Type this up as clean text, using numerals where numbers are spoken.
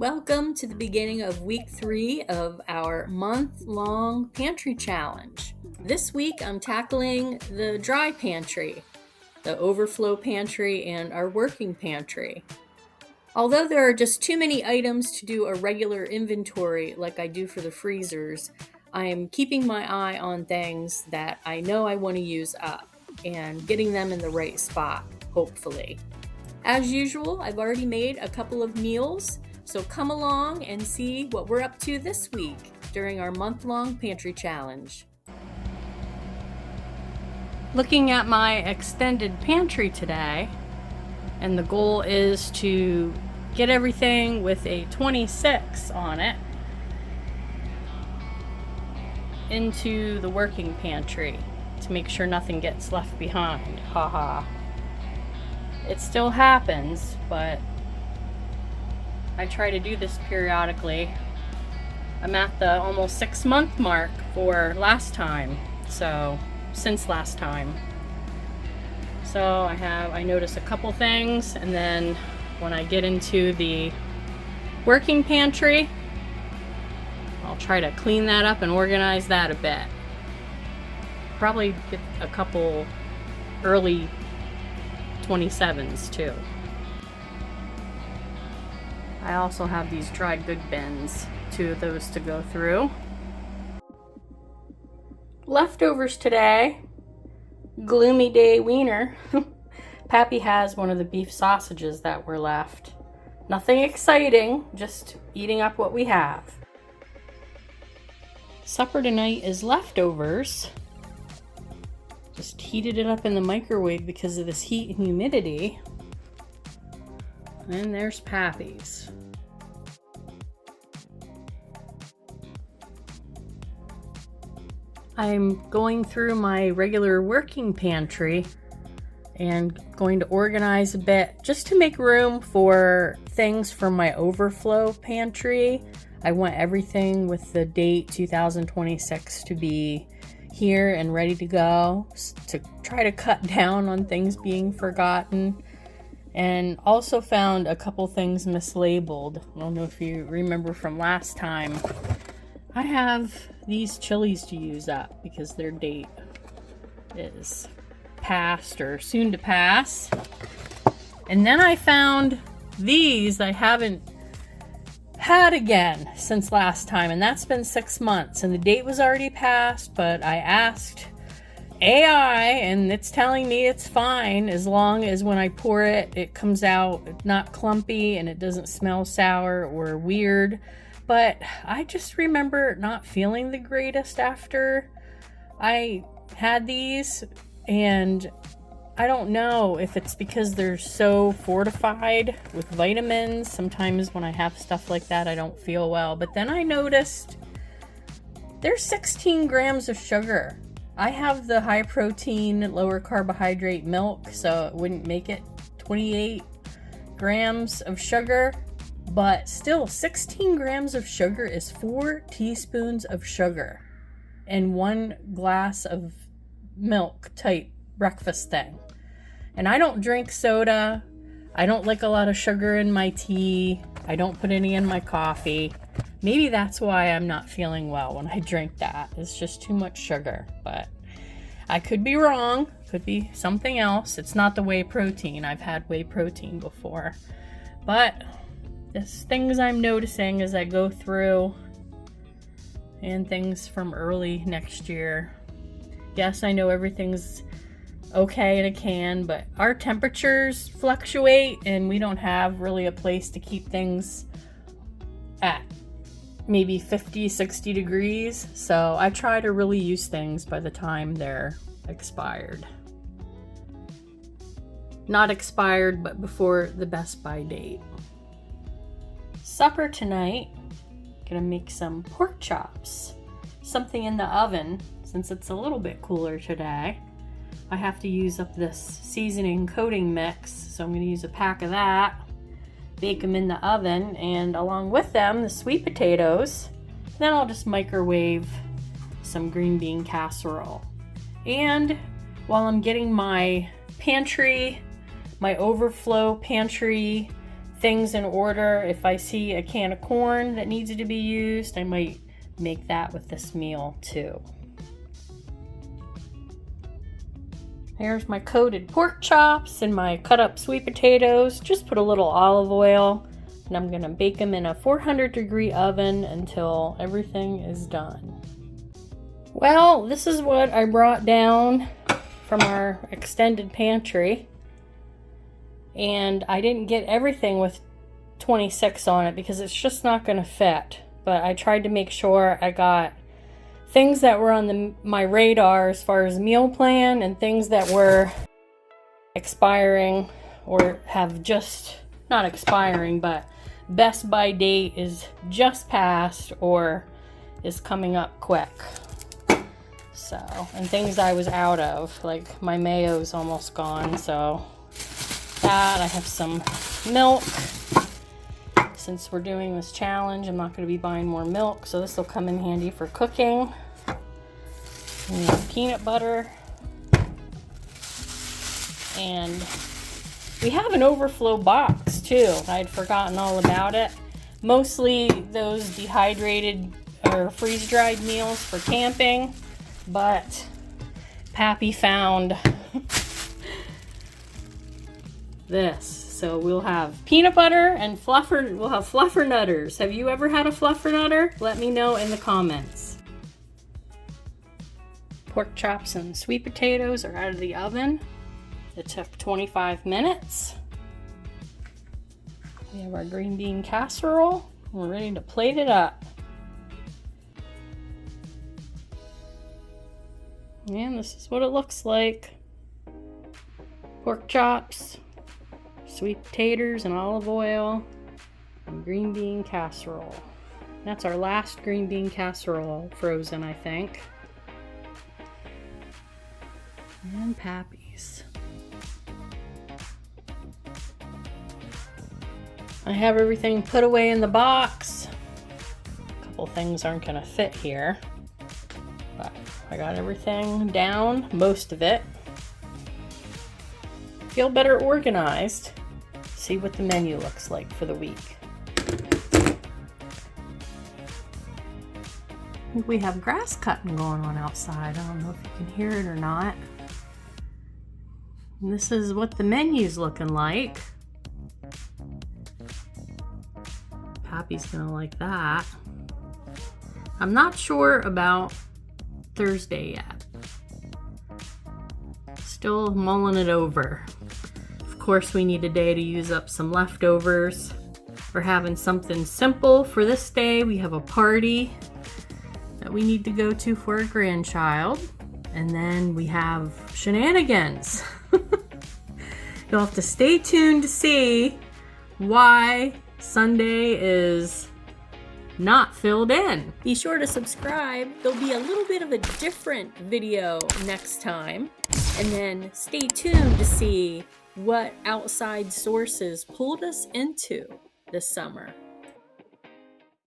Welcome to the beginning of week 3 of our month-long pantry challenge. This week I'm tackling the dry pantry, the overflow pantry, and our working pantry. Although there are just too many items to do a regular inventory like I do for the freezers, I'm keeping my eye on things that I know I want to use up and getting them in the right spot, hopefully. As usual, I've already made a couple of meals, so come along and see what we're up to this week during our month-long pantry challenge. Looking at my extended pantry today, and the goal is to get everything with a 26 on it into the working pantry to make sure nothing gets left behind. Haha. It still happens, but I try to do this periodically. I'm at the almost 6-month mark for last time, since last time. So I noticed a couple things, and then when I get into the working pantry, I'll try to clean that up and organize that a bit. Probably get a couple early 27s too. I also have these dry good bins, 2 of those to go through. Leftovers today, gloomy day wiener. Pappy has one of the beef sausages that were left. Nothing exciting, just eating up what we have. Supper tonight is leftovers. Just heated it up in the microwave because of this heat and humidity. And there's Pappy's. I'm going through my regular working pantry and going to organize a bit just to make room for things from my overflow pantry. I want everything with the date 2026 to be here and ready to go, to try to cut down on things being forgotten. And also found a couple things mislabeled. I don't know if you remember from last time. I have these chilies to use up because their date is past or soon to pass. And then I found these I haven't had again since last time, and that's been 6 months, and the date was already passed, but I asked AI and it's telling me it's fine as long as when I pour it, it comes out not clumpy and it doesn't smell sour or weird. But I just remember not feeling the greatest after I had these, and I don't know if it's because they're so fortified with vitamins. Sometimes when I have stuff like that, I don't feel well. But then I noticed there's 16 grams of sugar. I have the high protein, lower carbohydrate milk, so it wouldn't make it 28 grams of sugar. But still, 16 grams of sugar is 4 teaspoons of sugar and 1 glass of milk type breakfast thing. And I don't drink soda. I don't like a lot of sugar in my tea. I don't put any in my coffee. Maybe that's why I'm not feeling well when I drink that. It's just too much sugar. But I could be wrong. Could be something else. It's not the whey protein. I've had whey protein before. But there's things I'm noticing as I go through, and things from early next year. Yes, I know everything's okay in a can, but our temperatures fluctuate and we don't have really a place to keep things at maybe 50, 60 degrees. So I try to really use things by the time they're expired. Not expired, but before the best by date. Supper tonight, gonna make some pork chops. Something in the oven, since it's a little bit cooler today. I have to use up this seasoning coating mix, so I'm going to use a pack of that, bake them in the oven, and along with them, the sweet potatoes. Then I'll just microwave some green bean casserole. And while I'm getting my pantry, my overflow pantry things in order. If I see a can of corn that needs to be used, I might make that with this meal too. Here's my coated pork chops and my cut up sweet potatoes. Just put a little olive oil, and I'm gonna bake them in a 400-degree oven until everything is done. Well, this is what I brought down from our extended pantry. And I didn't get everything with 26 on it because it's just not gonna fit. But I tried to make sure I got things that were on my radar as far as meal plan, and things that were expiring or have just, not expiring, but best by date is just passed or is coming up quick. So, and things I was out of, like my mayo's almost gone, so that. I have some milk. Since we're doing this challenge, I'm not going to be buying more milk, so this will come in handy for cooking. We have peanut butter. And we have an Overflow box too. I'd forgotten all about it. Mostly those dehydrated or freeze-dried meals for camping, but Pappy found this. So we'll have peanut butter and fluffer. We'll have fluffernutters. Have you ever had a fluffernutter? Let me know in the comments. Pork chops and sweet potatoes are out of the oven. It took 25 minutes. We have our green bean casserole. We're ready to plate it up. And this is what it looks like. Pork chops, sweet potatoes and olive oil, and green bean casserole. That's our last green bean casserole frozen, I think. And Pappy's. I have everything put away in the box. A couple things aren't gonna fit here, but I got everything down, most of it. Feel better organized. See what the menu looks like for the week. I think we have grass cutting going on outside. I don't know if you can hear it or not. And this is what the menu's looking like. Pappy's gonna like that. I'm not sure about Thursday yet. Still mulling it over. Of course, we need a day to use up some leftovers. We're having something simple for this day. We have a party that we need to go to for a grandchild. And then we have shenanigans. You'll have to stay tuned to see why Sunday is not filled in. Be sure to subscribe. There'll be a little bit of a different video next time. And then stay tuned to see what outside sources pulled us into this summer.